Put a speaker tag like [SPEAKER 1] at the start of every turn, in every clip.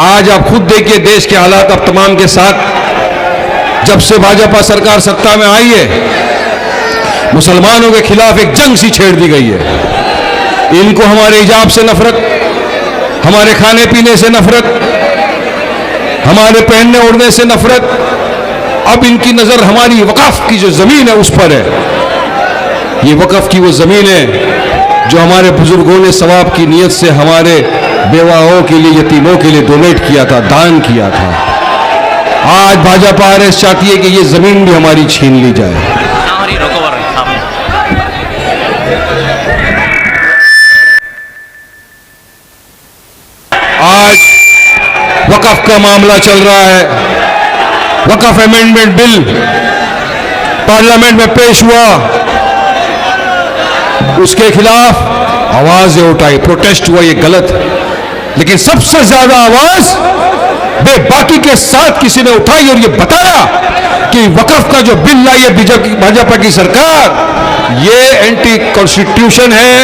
[SPEAKER 1] आज आप खुद देखिए देश के हालात अब तमाम के साथ, जब से भाजपा सरकार सत्ता में आई है, मुसलमानों के खिलाफ एक जंग सी छेड़ दी गई है। इनको हमारे हिजाब से नफरत, हमारे खाने पीने से नफरत, हमारे पहनने ओढ़ने से नफरत। अब इनकी नजर हमारी वक़्फ़ की जो जमीन है उस पर है। ये वक़्फ़ की वो जमीन है जो हमारे बुजुर्गों ने सवाब की नीयत से हमारे बेवाओं के लिए, यतीमों के लिए डोनेट किया था, दान किया था। आज भाजपा आरएस चाहती है कि ये जमीन भी हमारी छीन ली जाए। आज वक़्फ़ का मामला चल रहा है। वक़्फ़ अमेंडमेंट बिल पार्लियामेंट में पेश हुआ, उसके खिलाफ आवाजें उठाई, प्रोटेस्ट हुआ, ये गलत। लेकिन सबसे ज्यादा आवाज बेबाकी के साथ किसी ने उठाई और ये बताया कि वक़्फ़ का जो बिल लाई है भाजपा की सरकार, ये एंटी कॉन्स्टिट्यूशन है,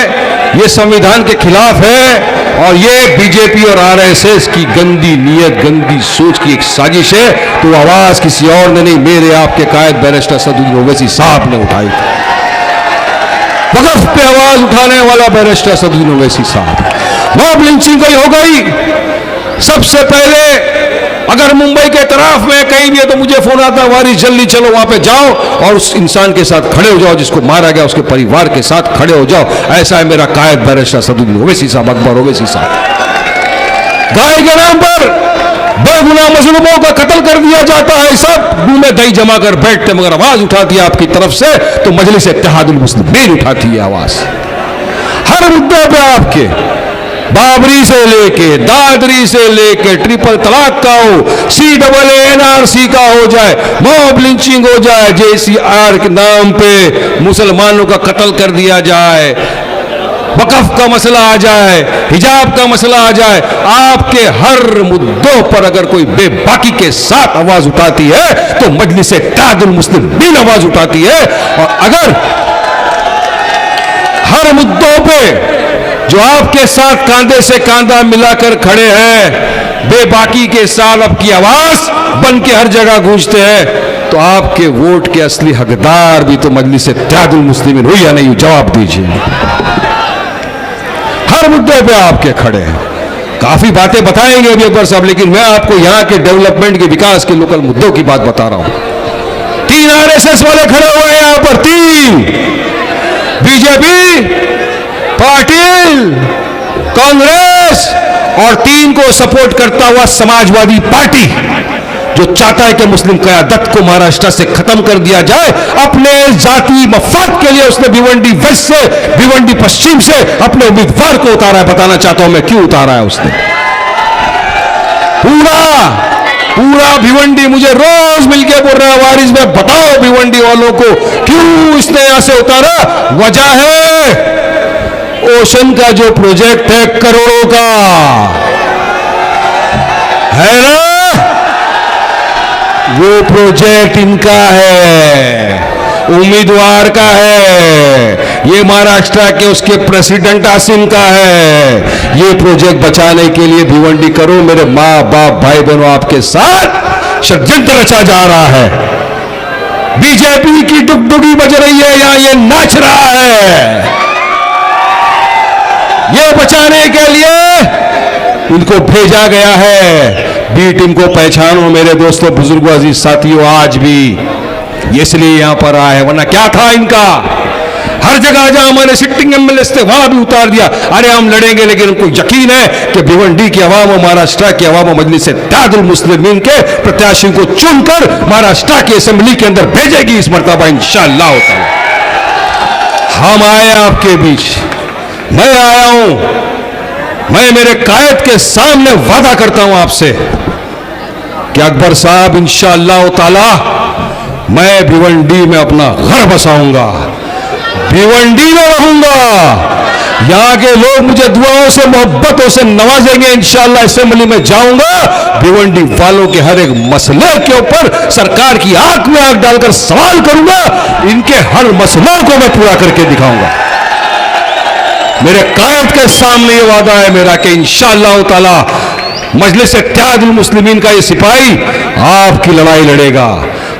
[SPEAKER 1] ये संविधान के खिलाफ है और ये बीजेपी और आरएसएस की गंदी नीयत, गंदी सोच की एक साजिश है। तो आवाज किसी और ने नहीं, मेरे आपके कायद बैरिस्टर असदुद्दीन ओवैसी साहब ने उठाई। वक़्फ़ पे आवाज उठाने वाला बैरिस्टर असदुद्दीन ओवैसी साहब। मॉब लिंचिंग गई हो गई। सबसे पहले अगर मुंबई के तरफ में कहीं भी है तो मुझे फोन आता, वारिस जल्दी चलो वहां पे जाओ और उस इंसान के साथ खड़े हो जाओ जिसको मारा गया, उसके परिवार के साथ खड़े हो जाओ। ऐसा है मेरा कायद बैरिस्टर असदुद्दीन ओवैसी साहब, अकबर ओवैसी साहब। गाय के नाम पर बेगुनाह मजलूमों का कत्ल कर दिया जाता है, सब मुंह में दही जमा कर बैठते, मगर आवाज उठाती है आपकी तरफ से तो मजलिस इत्तेहादुल मुस्लिमीन उठाती है आवाज। हर मुद्दे पे आपके, बाबरी से लेके, दादरी से लेके, ट्रिपल तलाक का हो, CAA NRC का हो जाए, मॉब लिंचिंग हो जाए, JCR के नाम पे मुसलमानों का कत्ल कर दिया जाए, वक़्फ़ का मसला आ जाए, हिजाब का मसला आ जाए, आपके हर मुद्दों पर अगर कोई बेबाकी के साथ आवाज उठाती है तो मजलिस इत्तेहादुल मुस्लिमीन आवाज उठाती है। और अगर हर मुद्दों पे जो आपके साथ कांधे से कांधा मिलाकर खड़े हैं, बेबाकी के साथ आपकी आवाज बन के हर जगह गूंजते हैं, तो आपके वोट के असली हकदार भी तो मजलिस इत्तेहादुल मुस्लिमीन हुई या नहीं, जवाब दीजिए। हर मुद्दे पे आपके खड़े हैं। काफी बातें बताएंगे अभी अकबर साहब, लेकिन मैं आपको यहां के डेवलपमेंट के, विकास के, लोकल मुद्दों की बात बता रहा हूं। 3 आरएसएस वाले खड़े हुए हैं यहां पर, 3 बीजेपी, पाटिल, कांग्रेस और 3 को सपोर्ट करता हुआ समाजवादी पार्टी, जो चाहता है कि मुस्लिम क़यादत को महाराष्ट्र से खत्म कर दिया जाए। अपने जाती मफाद के लिए उसने भिवंडी वेस्ट से, भिवंडी पश्चिम से अपने उम्मीदवार को उतारा है। बताना चाहता हूं मैं क्यों उतारा है उसने। पूरा भिवंडी मुझे रोज मिलके बोल रहा है, वारिस में बताओ भिवंडी वालों को क्यों इसने यहां से उतारा। वजह है ओशन का जो प्रोजेक्ट है करोड़ों का, है ना, वो प्रोजेक्ट इनका है, उम्मीदवार का है, ये महाराष्ट्र के उसके प्रेसिडेंट आसिम का है। ये प्रोजेक्ट बचाने के लिए भिवंडी करो मेरे माँ बाप भाई बहनों आपके साथ षड्यंत्र रचा जा रहा है। बीजेपी की डुगडुगी बज रही है यहां, ये नाच रहा है। ये बचाने के लिए इनको भेजा गया है। बी टीम को पहचानो मेरे दोस्तों, बुजुर्गों, अजीज साथियों, आज भी इसलिए यहां पर आए, वरना क्या था इनका। हर जगह जहां हमारे सिटिंग एमएलए थे वहां भी उतार दिया, अरे हम लड़ेंगे, लेकिन उनको यकीन है कि भिवंडी की आवाम और महाराष्ट्र की आवाम मजलिस इत्तेहादुल मुस्लिमीन के प्रत्याशी को चुनकर महाराष्ट्र की असेंबली के अंदर भेजेगी इस मर्तबा इंशाअल्लाह। हम आए आपके बीच, मैं आया हूं, मैं मेरे कायद के सामने वादा करता हूं आपसे कि अकबर साहब इंशाअल्लाह ताला मैं भिवंडी में अपना घर बसाऊंगा, भिवंडी में रहूंगा। यहां के लोग मुझे दुआओं से, मोहब्बतों से नवाजेंगे। इंशाअल्लाह असेंबली में जाऊंगा, भिवंडी वालों के हर एक मसले के ऊपर सरकार की आंख में आंख डालकर सवाल करूंगा, इनके हर मसलों को मैं पूरा करके दिखाऊंगा। मेरे कायद के सामने ये वादा है मेरा कि इंशाअल्लाह ताला मजलिस इत्तेहादुल मुस्लिमीन का ये सिपाही आपकी लड़ाई लड़ेगा,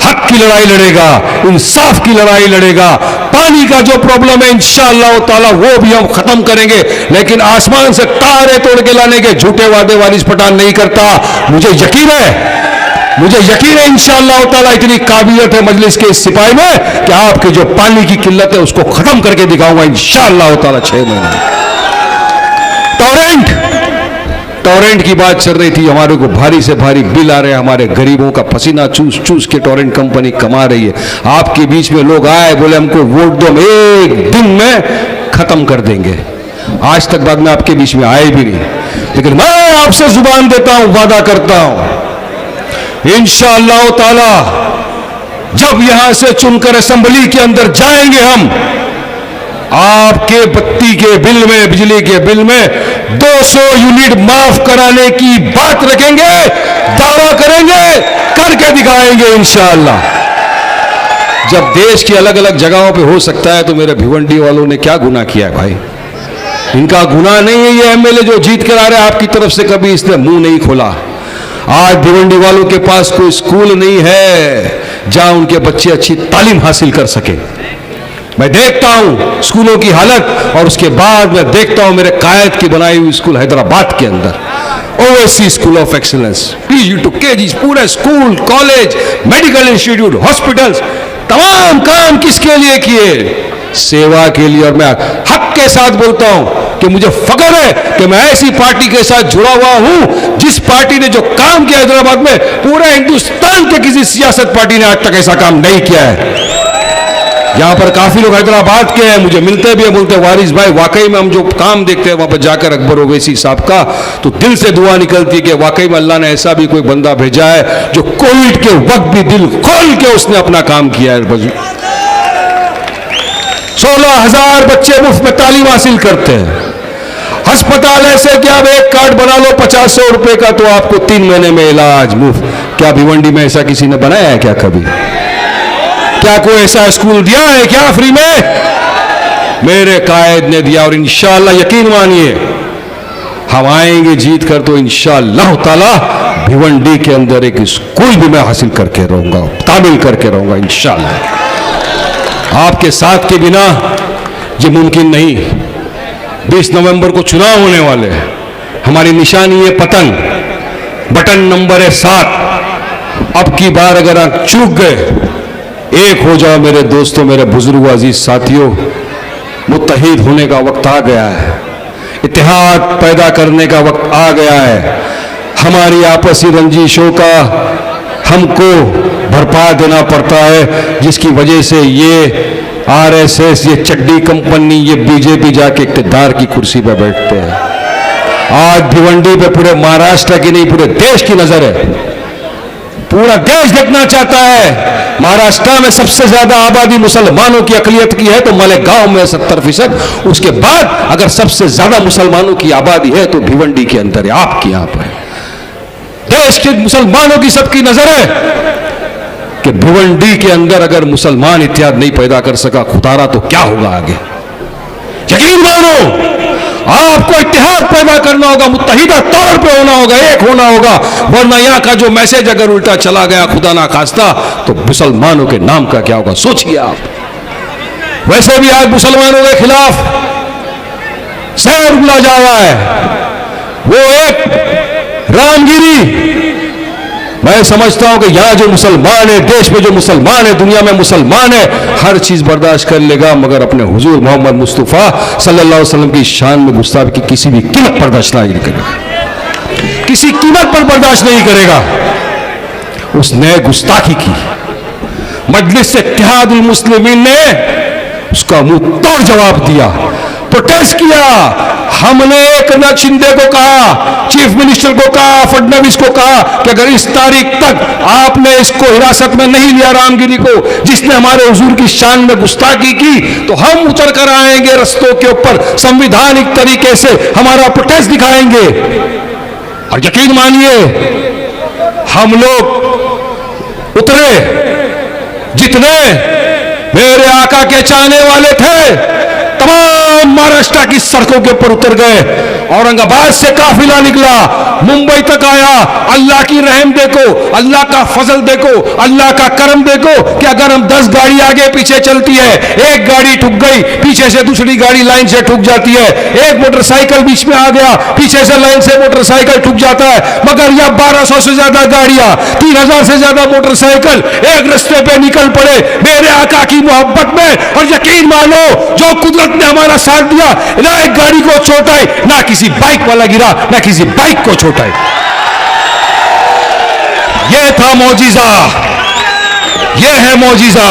[SPEAKER 1] हक की लड़ाई लड़ेगा, इंसाफ की लड़ाई लड़ेगा। पानी का जो प्रॉब्लम है इंशाअल्लाह ताला वो भी हम खत्म करेंगे, लेकिन आसमान से तारे तोड़ के लाने के झूठे वादे वारिस पठान नहीं करता। मुझे यकीन है इंशाअल्लाह ताला इतनी काबिलियत है मजलिस के इस सिपाही में कि आपकी जो पानी की किल्लत है उसको खत्म करके दिखाऊंगा इंशाअल्लाह ताला 6 महीने। टोरेंट की बात चल रही थी, हमारे को भारी से भारी बिल आ रहे हैं, हमारे गरीबों का पसीना चूस चूस के टोरेंट कंपनी कमा रही है। आपके बीच में लोग आए, बोले हमको वोट दो, हम एक दिन में खत्म कर देंगे। आज तक बाद में आपके बीच में आए भी नहीं, लेकिन मैं आपसे जुबान देता हूं, वादा करता हूं इंशाअल्लाह ताला जब यहां से चुनकर असेंबली के अंदर जाएंगे हम, आपके बत्ती के बिल में, बिजली के बिल में 200 यूनिट माफ कराने की बात रखेंगे, दावा करेंगे, करके दिखाएंगे इंशाअल्लाह। जब देश की अलग अलग जगहों पे हो सकता है तो मेरे भिवंडी वालों ने क्या गुनाह किया है भाई? इनका गुनाह नहीं है ये एमएलए जो जीत कर आ रहे हैं, आपकी तरफ से कभी इसने मुंह नहीं खोला। आज भिवंडी वालों के पास कोई स्कूल नहीं है जहां उनके बच्चे अच्छी तालीम हासिल कर सके। मैं देखता हूं स्कूलों की हालत, और उसके बाद मैं देखता हूं मेरे कायद की बनाई हुई स्कूल हैदराबाद के अंदर, Owaisi school of excellence, PG to KG, पूरे school, college, medical institute, hospitals, तमाम काम किसके लिए किए? सेवा के लिए। और मैं हक के साथ बोलता हूं कि मुझे फख्र है कि मैं ऐसी पार्टी के साथ जुड़ा हुआ हूं जिस पार्टी ने जो काम किया हैदराबाद में, पूरे हिंदुस्तान के किसी सियासत पार्टी ने आज तक ऐसा काम नहीं किया है। यहां पर काफी लोग हैदराबाद के हैं, मुझे मिलते भी हैं, बोलते वारिस भाई वाकई में हम जो काम देखते हैं वहां पर जाकर अकबर ओवैसी साहब का, तो दिल से दुआ निकलती है कि वाकई में अल्लाह ने ऐसा भी कोई बंदा भेजा है जो कोविड के वक्त भी दिल खोल के उसने अपना काम किया है। 16,000 बच्चे मुफ्त में तालीम हासिल करते हैं। अस्पताल ऐसे कि आप एक कार्ड बना लो 50-100 रुपए का, तो आपको 3 महीने में इलाज मुफ्त। क्या भिवंडी में ऐसा किसी ने बनाया है क्या कभी? क्या कोई ऐसा स्कूल दिया है क्या फ्री में? मेरे कायद ने दिया, और इंशाअल्लाह यकीन मानिए हम आएंगे जीत कर तो इंशाअल्लाह ताला भिवंडी के अंदर एक स्कूल भी मैं हासिल करके रहूंगा, तामील करके रहूंगा इंशाअल्लाह। आपके साथ के बिना ये मुमकिन नहीं। 20 नवंबर को चुनाव होने वाले हैं, हमारी निशानी है पतंग, बटन नंबर है 7। अब की बार अगर आप चूक गए, एक हो जाओ मेरे दोस्तों, मेरे बुजुर्ग अजीज साथियों, मुत्तहिद होने का वक्त आ गया है, इत्तेहाद पैदा करने का वक्त आ गया है। हमारी आपसी रंजिशों का हमको भरपा देना पड़ता है, जिसकी वजह से ये आरएसएस, ये चड्डी कंपनी, ये बीजेपी जाके इक़्तिदार की कुर्सी पर बैठते हैं। आज भिवंडी पे पूरे महाराष्ट्र की नहीं पूरे देश की नजर है, पूरा देश देखना चाहता है। महाराष्ट्र में सबसे ज्यादा आबादी मुसलमानों की अकलियत की है तो मालेगांव में 70%, उसके बाद अगर सबसे ज्यादा मुसलमानों की आबादी है तो भिवंडी के अंदर है, आपकी यहां पर। देश के मुसलमानों की सबकी नजर है कि भिवंडी के अंदर अगर मुसलमान इत्तेहाद नहीं पैदा कर सका खुदारा तो क्या होगा आगे। यकीन मानो आपको इत्तेहाद पैदा करना होगा, मुत्तहिदा तौर पे होना होगा, एक होना होगा, वरना यहां का जो मैसेज अगर उल्टा चला गया खुदा ना खास्ता तो मुसलमानों के नाम का क्या होगा सोचिए आप। वैसे भी आज मुसलमानों के खिलाफ शहर बुला जा रहा है, वो एक रामगिरी। मैं समझता हूं कि यहां जो मुसलमान है, देश में जो मुसलमान है, दुनिया में मुसलमान है, हर चीज बर्दाश्त कर लेगा, मगर अपने हुजूर मोहम्मद मुस्तफा सल्लल्लाहु अलैहि वसल्लम की शान में गुस्ताखी की किसी भी कीमत बर्दाश्त नहीं करेगा, किसी कीमत पर बर्दाश्त नहीं करेगा। उसने गुस्ताखी की, मजलिस इत्तेहादुल मुस्लिमीन ने उसका मुंह तोड़ जवाब दिया, प्रोटेस्ट किया। हमने एकनाथ शिंदे को कहा, चीफ मिनिस्टर को कहा, फडणवीस को कहा कि अगर इस तारीख तक आपने इसको हिरासत में नहीं लिया रामगिरी को, जिसने हमारे हुजूर की शान में गुस्ताखी की, तो हम उतर कर आएंगे रस्तों के ऊपर, संवैधानिक तरीके से हमारा प्रोटेस्ट दिखाएंगे। और यकीन मानिए हम लोग उतरे, जितने मेरे आका के चाहने वाले थे तमाम महाराष्ट्र की सड़कों के ऊपर उतर गए औरंगाबाद से काफिला निकला, मुंबई तक आया। अल्लाह की रहम देखो, अल्लाह का फजल देखो, अल्लाह का करम देखो कि अगर हम 10 गाड़ी आगे पीछे चलती है, एक गाड़ी ठुक गई, पीछे से दूसरी गाड़ी लाइन से ठुक जाती है, एक मोटरसाइकिल बीच में आ गया, पीछे से लाइन से मोटरसाइकिल ठुक जाता है। मगर यह 1200 से ज्यादा गाड़ियां, 3000 से ज्यादा मोटरसाइकिल एक रास्ते पे निकल पड़े मेरे आका की मोहब्बत में। और यकीन मानो, जो कुदरत ने हमारा साथ दिया, ना एक गाड़ी को चोट आई, ना किसी बाइक वाला गिरा, ना किसी बाइक को चोट आई। यह था मौजिजा, यह है मौजिजा।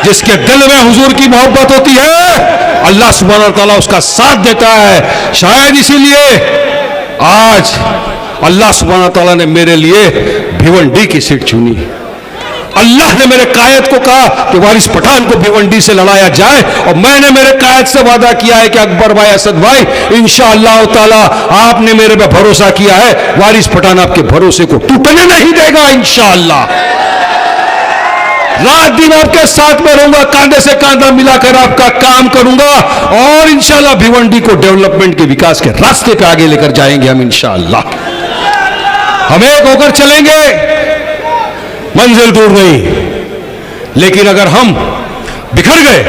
[SPEAKER 1] जिसके दिल में हुजूर की मोहब्बत होती है, अल्लाह सुब्हानहू व तआला उसका साथ देता है। शायद इसीलिए आज अल्लाह सुब्हानहू व तआला ने मेरे लिए भिवंडी की सीट चुनी। अल्लाह ने मेरे कायद को कहा कि वारिस पठान को भिवंडी से लड़ाया जाए, और मैंने मेरे कायद से वादा किया है कि अकबर भाई, असद भाई, इंशाअल्लाह ताला आपने मेरे पे भरोसा किया है, वारिस पठान आपके भरोसे को टूटने नहीं देगा इंशाअल्लाह। रात दिन आपके साथ में रहूंगा, कांधे से कांधा मिलाकर आपका काम करूंगा, और इंशाअल्लाह भिवंडी को डेवलपमेंट के विकास के रास्ते पे आगे लेकर जाएंगे हम इंशाअल्लाह। हम एक होकर चलेंगे, मंजिल दूर नहीं, लेकिन अगर हम बिखर गए,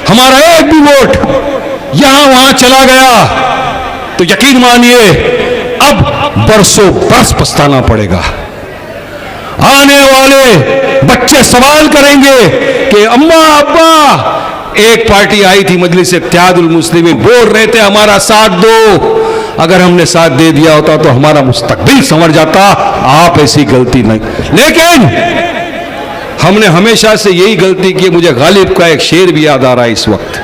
[SPEAKER 1] हमारा एक भी वोट यहां वहां चला गया, तो यकीन मानिए अब बरसों बरस पछताना पड़ेगा। आने वाले बच्चे सवाल करेंगे कि अम्मा अब्बा, एक पार्टी आई थी मजलिस इत्तेहादुल मुस्लिमीन, बोल रहे थे हमारा साथ दो, अगर हमने साथ दे दिया होता तो हमारा मुस्तकबिल संवर जाता। आप ऐसी गलती नहीं, लेकिन हमने हमेशा से यही गलती की। मुझे गालिब का एक शेर भी याद आ रहा है इस वक्त,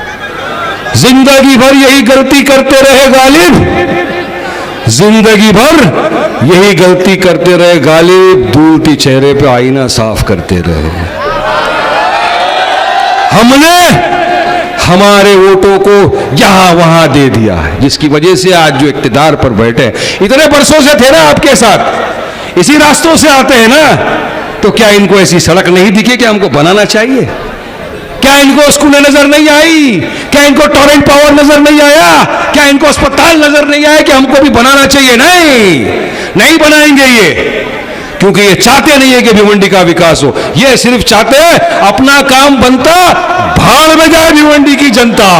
[SPEAKER 1] जिंदगी भर यही गलती करते रहे गालिब, जिंदगी भर यही गलती करते रहे गालिब, धूलती चेहरे पे आईना साफ करते रहे। हमने हमारे वोटों को यहां वहां दे दिया है, जिसकी वजह से आज जो इक्तिदार पर बैठे, इतने बरसों से थे ना आपके साथ, इसी रास्तों से आते हैं ना, तो क्या इनको ऐसी सड़क नहीं दिखी कि हमको बनाना चाहिए? क्या इनको स्कूलें नजर नहीं आई? क्या इनको टॉरेंट पावर नजर नहीं आया? क्या इनको अस्पताल नजर नहीं आया कि हमको भी बनाना चाहिए? नहीं बनाएंगे ये, क्योंकि ये चाहते नहीं है कि भिवंडी का विकास हो। ये सिर्फ चाहते हैं अपना काम बनता, भाड़ में जाए भिवंडी की जनता।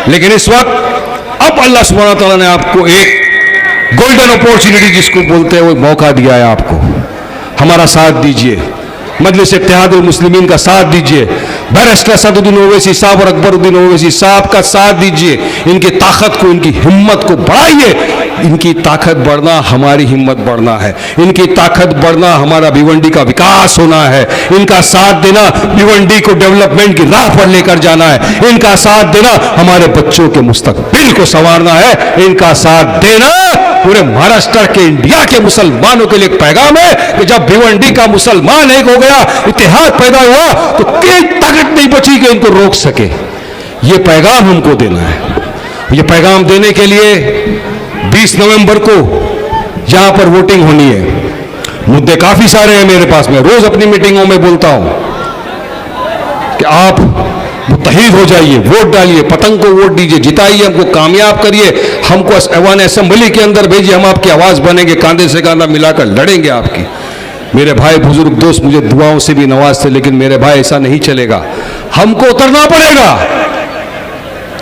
[SPEAKER 1] लेकिन इस वक्त अब अल्लाह सुब्हानहू व तआला ने आपको एक गोल्डन अपॉर्चुनिटी जिसको बोलते हैं, वो मौका दिया है आपको। हमारा साथ दीजिए, मजलिस इत्तेहादुल मुस्लिमीन का साथ दीजिए, बैरिस्टर असदुद्दीन ओवैसी साहब और अकबरुद्दीन ओवैसी साहब का साथ दीजिए। इनकी ताकत को, इनकी हिम्मत को बढ़ाइए। इनकी ताकत बढ़ना हमारी हिम्मत बढ़ना है, इनकी ताकत बढ़ना हमारा भिवंडी का विकास होना है। इनका साथ देना भिवंडी को डेवलपमेंट की राह पर लेकर जाना है। इनका साथ देना हमारे बच्चों के मुस्तकबिल को संवारना है। इनका साथ देना पूरे महाराष्ट्र के, इंडिया के मुसलमानों के लिए एक पैगाम है कि जब भिवंडी का मुसलमान एक हो गया, इत्तेहाद पैदा हुआ, तो कोई ताकत नहीं बची कि इनको रोक सके। ये पैगाम हमको देना है। ये पैगाम देने के लिए 20 नवंबर को यहां पर वोटिंग होनी है। मुद्दे काफी सारे हैं मेरे पास, मैं रोज अपनी मीटिंगों में बोलता हूं कि आप मुत्तहिद हो जाइए, वोट डालिए, पतंग को वोट दीजिए, जिताइए, हमको कामयाब करिए, हमको ऐवान असेंबली के अंदर भेजिए, हम आपकी आवाज बनेंगे, कांधे से कांधा मिलाकर लड़ेंगे आपकी। मेरे भाई बुजुर्ग दोस्त मुझे दुआओं से भी नवाजते, लेकिन मेरे भाई ऐसा नहीं चलेगा, हमको उतरना पड़ेगा।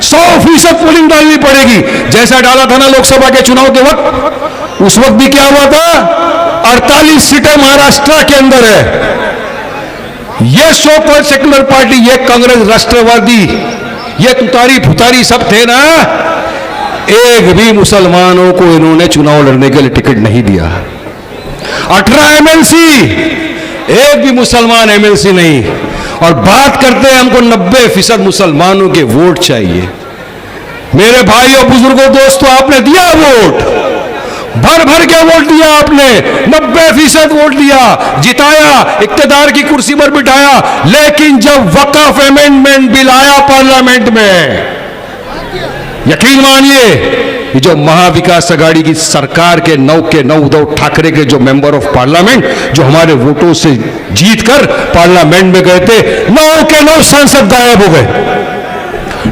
[SPEAKER 1] 100% पोलिंग डालनी पड़ेगी, जैसा डाला था ना लोकसभा के चुनाव के वक्त। उस वक्त भी क्या हुआ था, 48 सीटें महाराष्ट्र के अंदर है। ये सो कॉल्ड सेक्युलर पार्टी, ये कांग्रेस, राष्ट्रवादी, ये तुतारी फुतारी सब थे ना, एक भी मुसलमानों को इन्होंने चुनाव लड़ने के लिए टिकट नहीं दिया। 18 एमएलसी, एक भी मुसलमान एमएलसी नहीं। और बात करते हैं हमको 90% मुसलमानों के वोट चाहिए। मेरे भाइयों, बुजुर्गों, दोस्तों, आपने दिया वोट, भर भर के वोट दिया आपने, 90% वोट दिया, जिताया, इक्तदार की कुर्सी पर बिठाया। लेकिन जब वक्फ अमेंडमेंट बिल आया पार्लियामेंट में, यकीन मानिए, ये जो महाविकास आघाड़ी की सरकार के 9 उद्धव ठाकरे के जो मेंबर ऑफ पार्लियामेंट, जो हमारे वोटों से जीतकर पार्लियामेंट में गए थे, 9 के 9 सांसद गायब हो गए।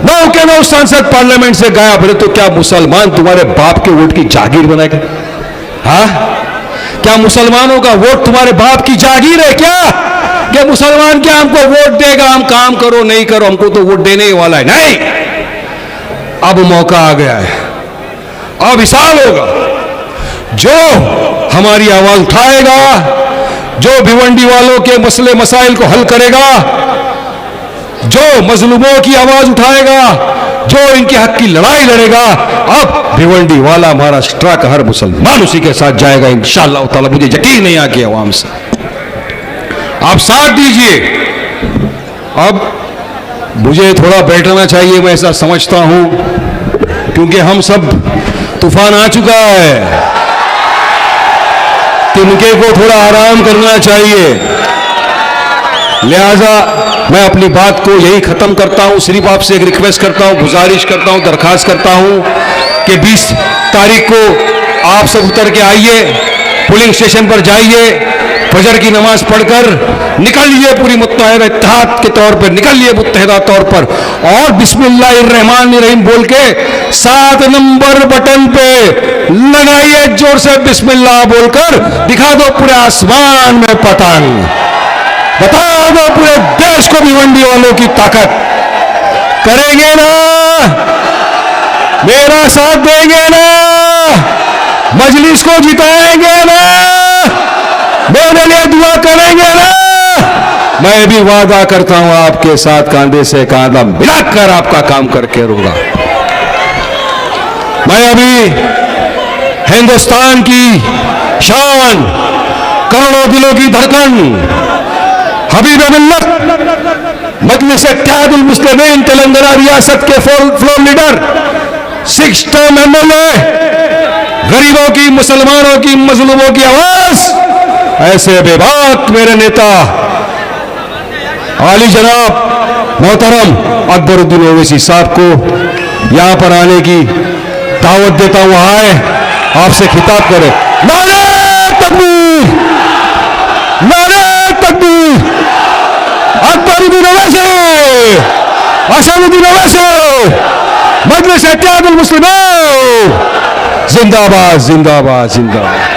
[SPEAKER 1] 9 के 9 सांसद पार्लियामेंट से गायब। अरे तो क्या मुसलमान तुम्हारे बाप के वोट की जागीर बनाएगा? हाँ, क्या मुसलमानों का वोट तुम्हारे बाप की जागीर है क्या? क्या मुसलमान क्या हमको वोट देगा, हम काम करो नहीं करो हमको तो वोट देने ही वाला है? नहीं, अब मौका आ गया है, अब विशाल होगा। जो हमारी आवाज उठाएगा, जो भिवंडी वालों के मसले मसाइल को हल करेगा, जो मजलूमों की आवाज उठाएगा, जो इनके हक की लड़ाई लड़ेगा, अब भिवंडी वाला महाराष्ट्र का हर मुसलमान उसी के साथ जाएगा इंशाअल्लाह ताला। मुझे यकीन नहीं आके आवाम से आप साथ दीजिए। अब मुझे थोड़ा बैठना चाहिए, मैं ऐसा समझता हूं, क्योंकि हम सब तूफान आ चुका है, तिनके को थोड़ा आराम करना चाहिए। लिहाजा मैं अपनी बात को यही खत्म करता हूं। सिर्फ आपसे एक रिक्वेस्ट करता हूं, गुजारिश करता हूं, दरखास्त करता हूं कि 20 तारीख को आप सब उतर के आइए, पोलिंग स्टेशन पर जाइए, फजर की नमाज पढ़कर निकलिए, पूरी मुत्तहिदा इत्तेहाद के तौर पर निकलिए, मुत्तहिदा तौर पर, और बिस्मिल्लाहिर्रहमानिर्रहीम बोल के 7 नंबर बटन पे लगाइए जोर से बिस्मिल्लाह बोलकर, दिखा दो पूरे आसमान में पतंग, बता दो पूरे देश को भिवंडी वालों की ताकत। करेंगे ना? मेरा साथ देंगे ना? मजलिस को जिताएंगे ना? मेरे लिए दुआ करेंगे ना? मैं भी वादा करता हूं आपके साथ कांधे से कांधा मिलाकर आपका काम करके रहूंगा। मैं अभी हिंदुस्तान की शान, करोड़ों दिलों की धड़कन, हबीब मिल्लत, मजलिस इत्तेहादुल मुस्लिमीन तेलंगाना रियासत के फ्लोर लीडर, 6 टर्म एमएलए, गरीबों की, मुसलमानों की, मजलूमों की आवाज, ऐसे बेबाक मेरे नेता आली जनाब मोहतरम अकबरुद्दीन ओवैसी साहब को यहां पर आने की दावत देता हूं। आए, आपसे खिताब करें। नारे तकबीर, नारे तकबीर, अकबरुद्दीन ओवैसी, असदुद्दीन ओवैसी, मजलिस इत्तेहादुल मुस्लिमीन जिंदाबाद, जिंदाबाद, जिंदाबाद।